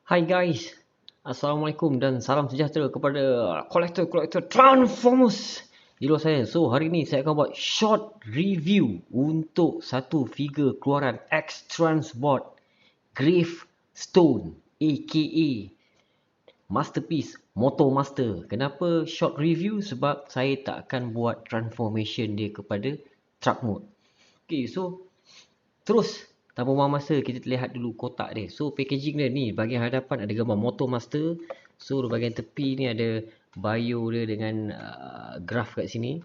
Hai guys, Assalamualaikum dan salam sejahtera kepada kolektor-kolektor Transformers di luar sana. So hari ni saya akan buat short review untuk satu figure keluaran X-Transbot Gravestone aka Masterpiece Motomaster. Kenapa short review? Sebab saya tak akan buat transformation dia kepada truck mode. Okay, so terus tanpa buang masa, kita lihat dulu kotak dia. So packaging dia ni, bahagian hadapan ada gambar Motomaster. So di bahagian tepi ni ada bio dia dengan graph kat sini.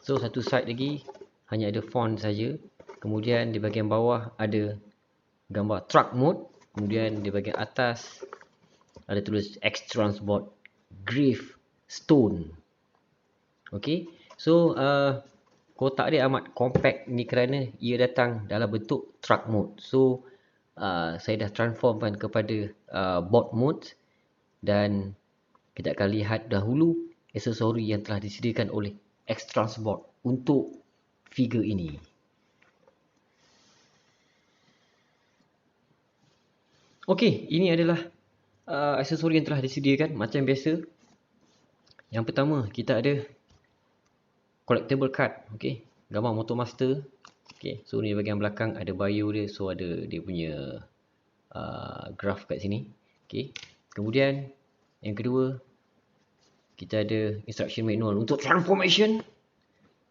So satu side lagi hanya ada font saja. Kemudian di bahagian bawah ada gambar truck mode. Kemudian di bahagian atas ada tulis X-Transbot Gravestone. Okay, so kotak dia amat compact ni kerana ia datang dalam bentuk truck mode. So saya dah transformkan kepada bot mode dan kita akan lihat dahulu aksesori yang telah disediakan oleh X-Transbot untuk figure ini. Okey, ini adalah aksesori yang telah disediakan macam biasa. Yang pertama kita ada collectible card, okey, gambar Motomaster. Okay, so ni bahagian belakang ada bio dia, so ada dia punya graph kat sini. Okay, kemudian yang kedua kita ada instruction manual untuk transformation.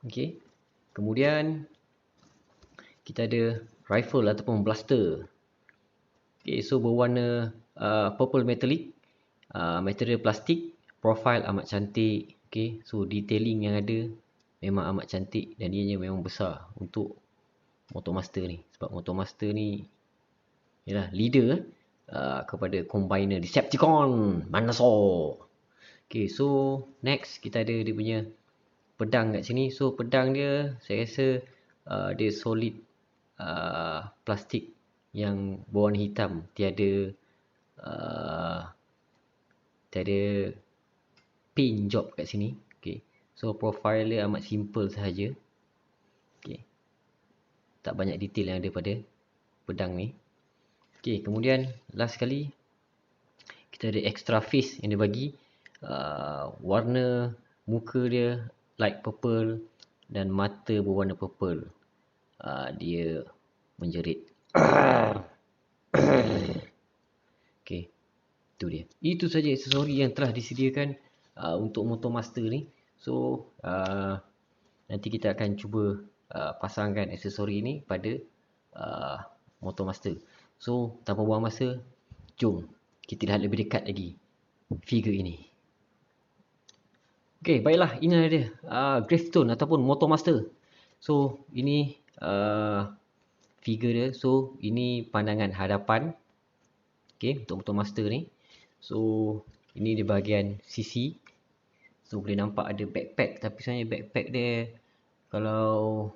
Okay, kemudian kita ada rifle ataupun blaster. Okay, so berwarna purple metallic, material plastik, profile amat cantik. Okay, so detailing yang ada memang amat cantik dan ianya memang besar untuk Motomaster ni. Sebab Motomaster ni ialah leader kepada combiner Decepticon Manasaur. Okay, so next kita ada dia punya pedang kat sini. So pedang dia saya rasa dia solid plastik yang berwarna hitam, tiada paint job kat sini. Okay, so profile dia amat simple sahaja. Okay, tak banyak detail yang ada pada pedang ni. Okay, kemudian last sekali kita ada extra face yang dia bagi. Warna muka dia light purple dan mata berwarna purple. Dia menjerit. Okay, itu dia. Itu saja aksesori yang telah disediakan untuk Motomaster ni. So nanti kita akan cuba pasangkan aksesori ni pada Motomaster. So tanpa buang masa, jom kita lihat lebih dekat lagi figure ini. Okay, baiklah, ini dia Gravestone ataupun Motomaster. So ini figure dia. So ini pandangan hadapan, okay, untuk Motomaster ni. So ini di bahagian sisi. So boleh nampak ada backpack, tapi sebenarnya backpack dia kalau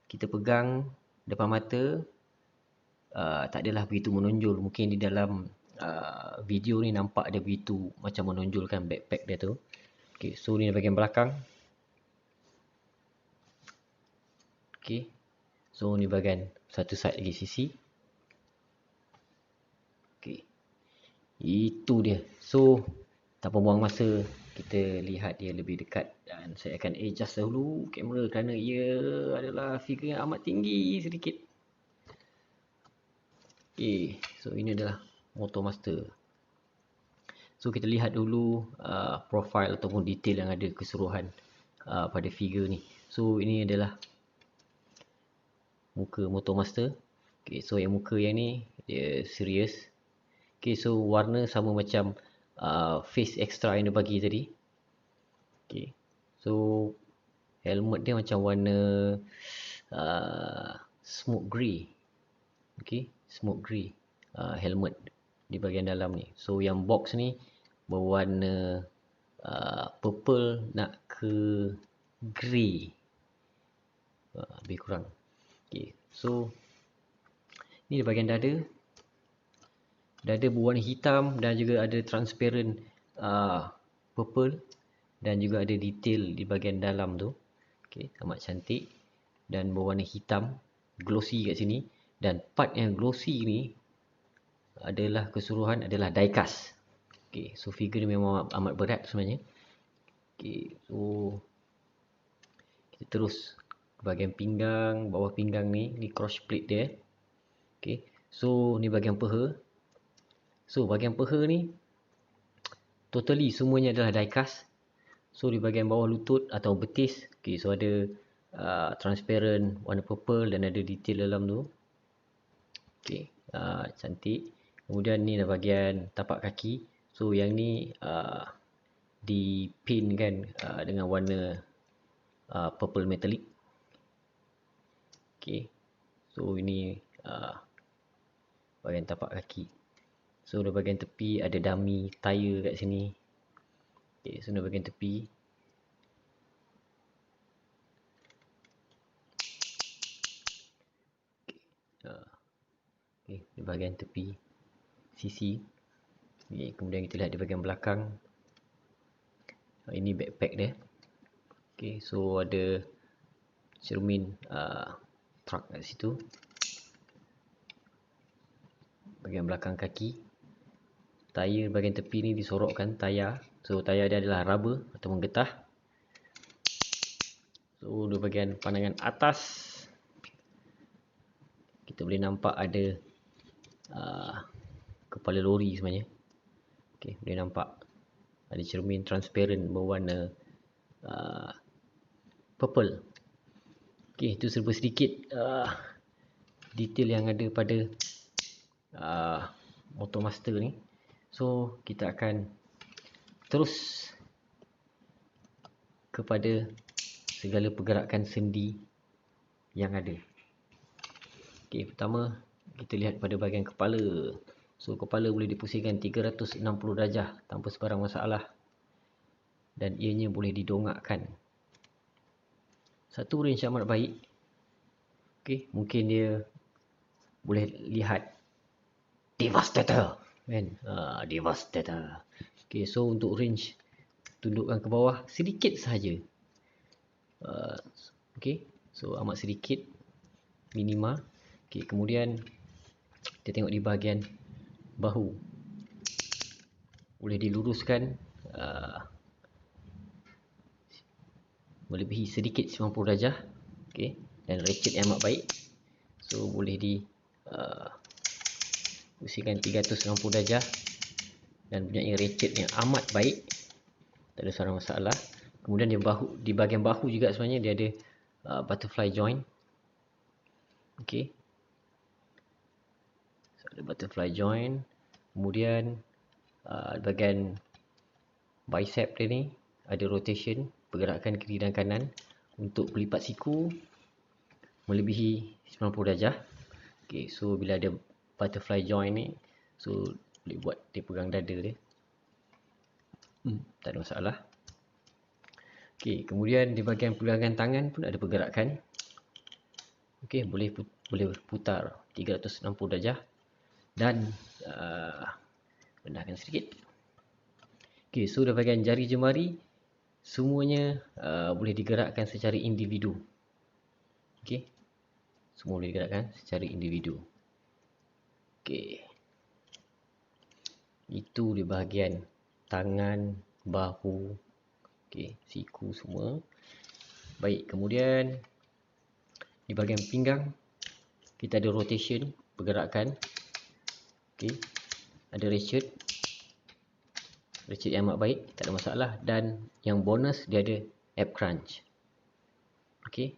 kita pegang depan mata tak adalah begitu menonjol. Mungkin di dalam video ni nampak dia begitu macam menonjolkan backpack dia tu. Okay, so ni bahagian belakang. Okay, so ni bahagian satu side lagi sisi. Okay, itu dia. So tanpa buang masa, kita lihat dia lebih dekat. Dan saya akan adjust dahulu kamera kerana ia adalah figure yang amat tinggi sedikit. Okay, so ini adalah Motomaster. So kita lihat dulu profile ataupun detail yang ada keseluruhan pada figure ni. So ini adalah muka Motomaster. Okay, so yang muka yang ni dia serius. Okay, so warna sama macam face extra yang dia bagi tadi. Okay, so helmet dia macam warna smoke grey. Okay, smoke grey helmet di bahagian dalam ni. So yang box ni berwarna purple nak ke grey, lebih kurang. Okay, so ni di bahagian dada. Dada berwarna hitam dan juga ada transparent purple dan juga ada detail di bahagian dalam tu. Okay, amat cantik dan berwarna hitam, glossy kat sini. Dan part yang glossy ni adalah keseluruhan adalah die cast. Okay, so figure ni memang amat berat sebenarnya. Okay, so kita terus ke bahagian pinggang, bawah pinggang ni cross plate dia. Okay, so ni bahagian peha. So bahagian peha ni totally semuanya adalah die cast. So di bahagian bawah lutut atau betis, okay, so ada transparent warna purple dan ada detail dalam tu. Okay, cantik. Kemudian ni dah bahagian tapak kaki. So yang ni dipin kan dengan warna purple metallic. Okay, so ini bahagian tapak kaki. So di bahagian tepi ada dummy tire kat sini. Okay, so di bahagian tepi. Okay, di bahagian tepi sisi. Okay, kemudian kita lihat di bahagian belakang. Ini backpack dia. Okay, so ada cermin truck kat situ. Bahagian belakang kaki. Tayar bahagian tepi ni disorokkan tayar. So tayar dia adalah rubber ataupun getah. So di bahagian pandangan atas kita boleh nampak ada kepala lori sebenarnya. Okay, boleh nampak ada cermin transparent berwarna purple. Okay, itu serba sedikit detail yang ada pada Motomaster ni. So kita akan terus kepada segala pergerakan sendi yang ada. Okay, pertama kita lihat pada bahagian kepala. So kepala boleh dipusingkan 360 darjah tanpa sebarang masalah. Dan ianya boleh didongakkan. Satu range amat baik. Okay, mungkin dia boleh lihat Devastator kan? Devastator. Okay, so untuk range tundukkan ke bawah sedikit sahaja. Okay, so amat sedikit, minima. Okay, kemudian kita tengok di bahagian bahu. Boleh diluruskan melebihi sedikit 90 darjah. Okay, dan ratchet yang amat baik. So boleh di pusingkan 360 darjah dan punya ratchet yang amat baik. Tak ada sebarang masalah. Kemudian di bahagian bahu juga sebenarnya dia ada butterfly joint. Okay, so, ada butterfly joint. Kemudian bahagian bicep dia ni ada rotation, pergerakan kiri dan kanan untuk pelipat siku melebihi 90 darjah. Okay, so bila ada butterfly joint ni, so boleh buat dia pegang dada dia. Tak ada masalah. Okay, kemudian di bahagian pegangan tangan pun ada pergerakan. Okay, boleh putar 360 darjah dan rendahkan sedikit. Okay, so di bahagian jari jemari semuanya boleh digerakkan secara individu. Okay, semua boleh digerakkan secara individu. Okay, itu di bahagian tangan, bahu, okay, siku semua. Baik, kemudian di bahagian pinggang kita ada rotation, pergerakan. Okay, ada ratchet yang amat baik, tak ada masalah. Dan yang bonus dia ada ab crunch. Okay,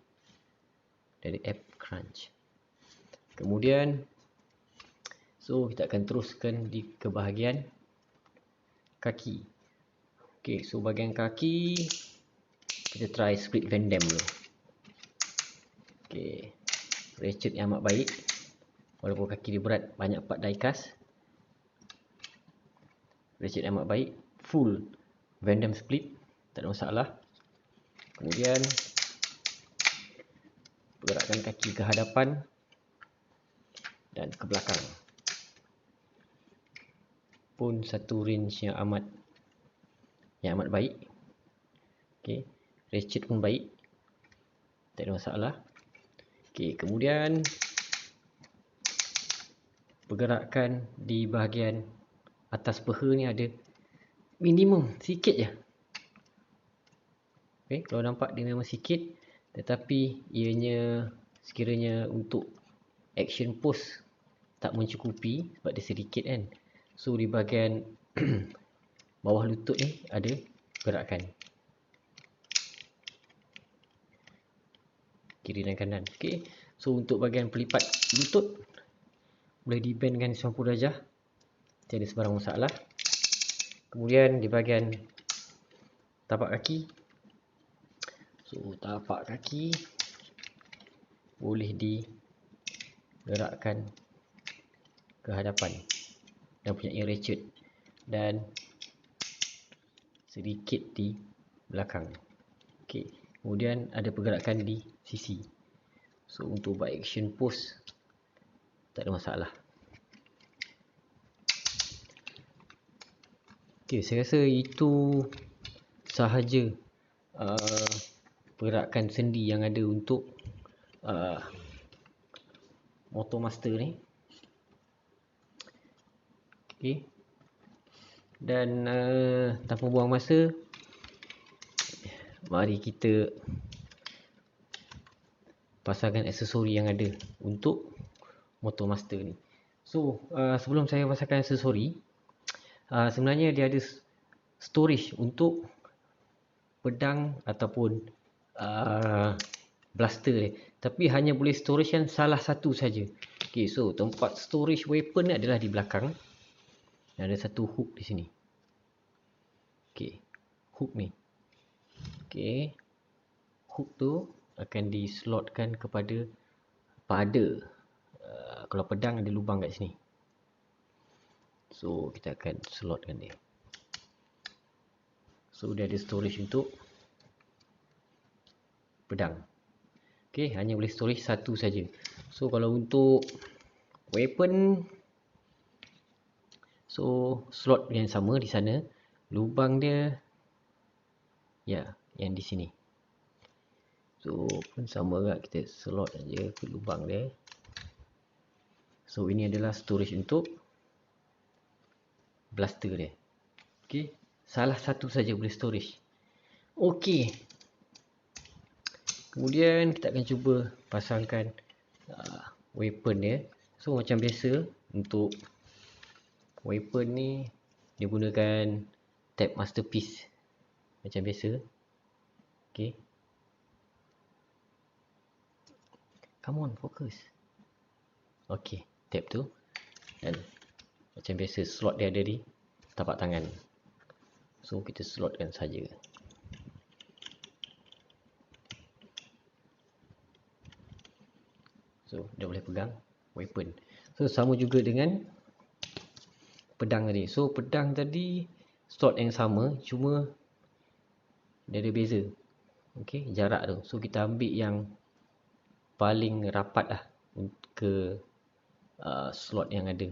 dia ada ab crunch. Kemudian so kita akan teruskan ke bahagian kaki. Okay, so bahagian kaki kita try split Van Damme dulu. Okay, ratchet yang amat baik. Walaupun kaki dia berat, banyak part die cast. Ratchet yang amat baik. Full Van Damme split, tak ada masalah. Kemudian pergerakan kaki ke hadapan dan ke belakang pun satu range yang amat baik. Okay, ratchet pun baik, tak ada masalah. Okay, kemudian pergerakan di bahagian atas peha ni ada minimum sikit je. Okay, kalau nampak dia memang sikit, tetapi ianya sekiranya untuk action pose tak mencukupi sebab dia sedikit kan. So di bahagian bawah lutut ni ada gerakan kiri dan kanan. Okay, so untuk bahagian pelipat lutut boleh di bendkan 90 darjah, tiada sebarang masalah. Kemudian di bahagian tapak kaki, so tapak kaki boleh digerakkan ke hadapan dan punya ratchet dan sedikit di belakang. Okey, kemudian ada pergerakan di sisi. So untuk buat action pose tak ada masalah. Okey, saya rasa itu sahaja pergerakan sendi yang ada untuk Motomaster ni. Okey. Dan tanpa buang masa, mari kita pasangkan aksesori yang ada untuk Motomaster ni. So sebelum saya pasangkan aksesori, sebenarnya dia ada storage untuk pedang ataupun blaster ni, tapi hanya boleh storage kan salah satu saja. Okay, so tempat storage weapon ni adalah di belakang. Ada satu hook di sini. Okay, hook ni. Okay, hook tu akan dislotkan kepada pada kalau pedang ada lubang kat sini. So kita akan slotkan dia. So dia ada storage untuk pedang. Okay, hanya boleh storage satu saja. So kalau untuk weapon, so slot yang sama di sana, lubang dia ya yang di sini. So pun sama juga, kita slot aja ke lubang dia. So ini adalah storage untuk blaster dia. Okay, salah satu saja boleh storage. Okay, kemudian kita akan cuba pasangkan weapon dia. So macam biasa untuk weapon ni dia gunakan tab masterpiece macam biasa. Okay, come on, fokus. Okay, tab tu. Dan macam biasa slot dia ada di tapak tangan. So kita slotkan saja. So dah boleh pegang weapon. So sama juga dengan pedang tadi. So pedang tadi slot yang sama, cuma dia ada beza. Okay, jarak tu. So kita ambil yang paling rapat lah ke slot yang ada.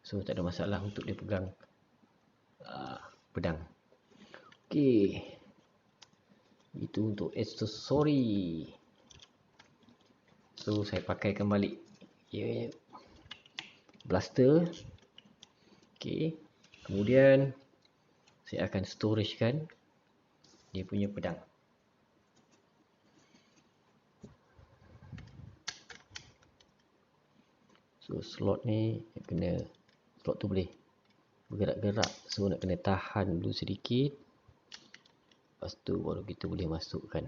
So tak ada masalah untuk dia pegang pedang. Okay, itu untuk aksesori. So saya pakai kembali blaster. Okay, kemudian saya akan storagekan dia punya pedang. So slot ni kena, slot tu boleh bergerak-gerak. So nak kena tahan dulu sedikit. Lepas tu baru kita boleh masukkan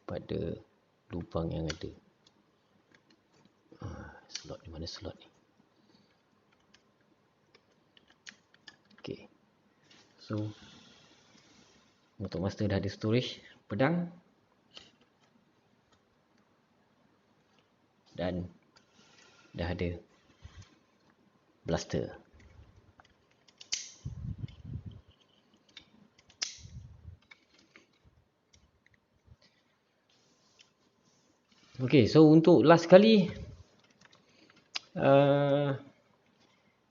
pada lubang yang ada. Slot di mana slot ni? Okay, so Motomaster dah ada storage pedang dan dah ada blaster. Okay, so untuk last kali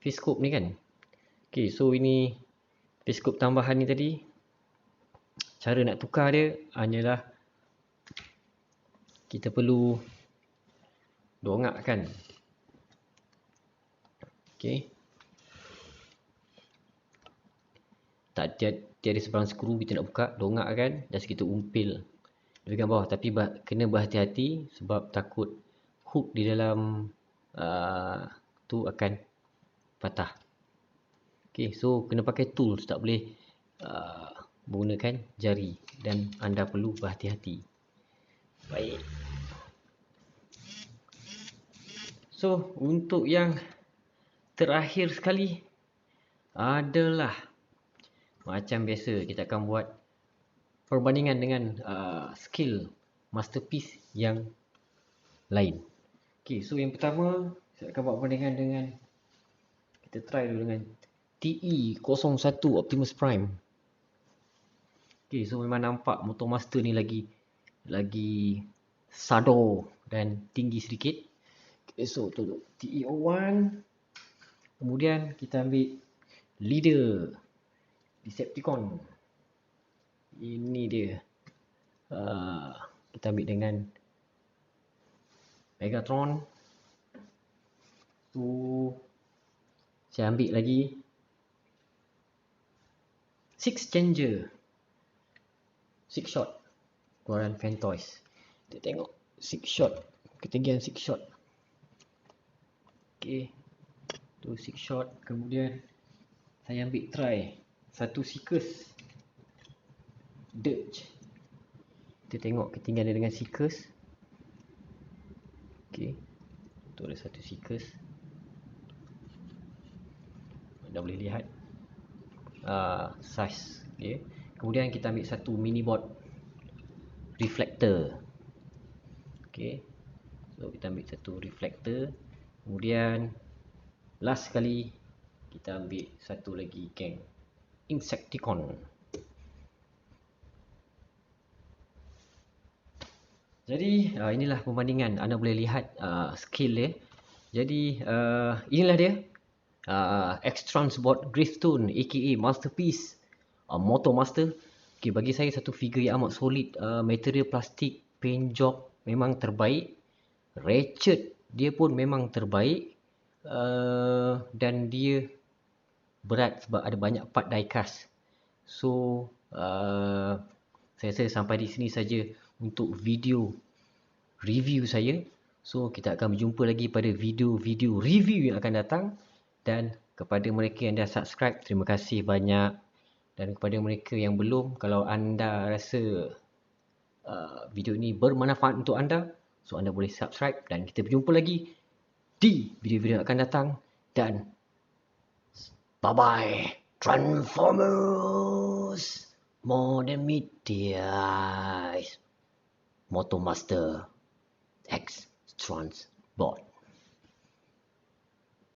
F-scope ni kan. Okay, so ini F-scope tambahan ni tadi Cara nak tukar dia hanyalah kita perlu dongakkan. Okey. Tak tiada sebarang skru kita nak buka, dongakkan, just kita umpil di bahagian bawah. Tapi kena berhati-hati sebab takut hook di dalam tu akan patah. Okey, so kena pakai tools, tak boleh menggunakan jari dan anda perlu berhati-hati. Baik. So, untuk yang terakhir sekali adalah macam biasa kita akan buat perbandingan dengan skill masterpiece yang lain. Okay, so yang pertama saya akan buat perbandingan dengan, kita try dulu dengan TE01 Optimus Prime. Okay, so memang nampak Motomaster ni lagi sado dan tinggi sedikit. Okay, so tu TE01. Kemudian kita ambil leader Decepticon. Ini dia. Kita ambil dengan Megatron. Tu saya ambil lagi Six Changer, Six Shot, keluaran Fantoys. Kita tengok Six Shot, ketinggian Six Shot. Okay, tu Six Shot. Kemudian saya ambil try satu Seekers Dirge. Kita tengok ketinggian dia dengan Seekers. Okay, tu ada satu Seekers. Anda boleh lihat size. Okay. Kemudian kita ambil satu minibot reflector. Okay, so kita ambil satu reflector. Kemudian last sekali kita ambil satu lagi geng Insecticon. Jadi inilah perbandingan. Anda boleh lihat skill dia. Jadi inilah dia X-Transbot Gravestone aka Masterpiece Motomaster. Okay, bagi saya satu figure yang amat solid. Material plastik, paint job memang terbaik. Ratchet dia pun memang terbaik. Dan dia berat sebab ada banyak part diecast. So saya rasa sampai di sini saja untuk video review saya. So kita akan berjumpa lagi pada video-video review yang akan datang. Dan kepada mereka yang dah subscribe, terima kasih banyak. Dan kepada mereka yang belum, kalau anda rasa video ini bermanfaat untuk anda, so anda boleh subscribe. Dan kita berjumpa lagi di video-video yang akan datang. Dan bye-bye Transformers, more than meteors. Motomaster X Transbot.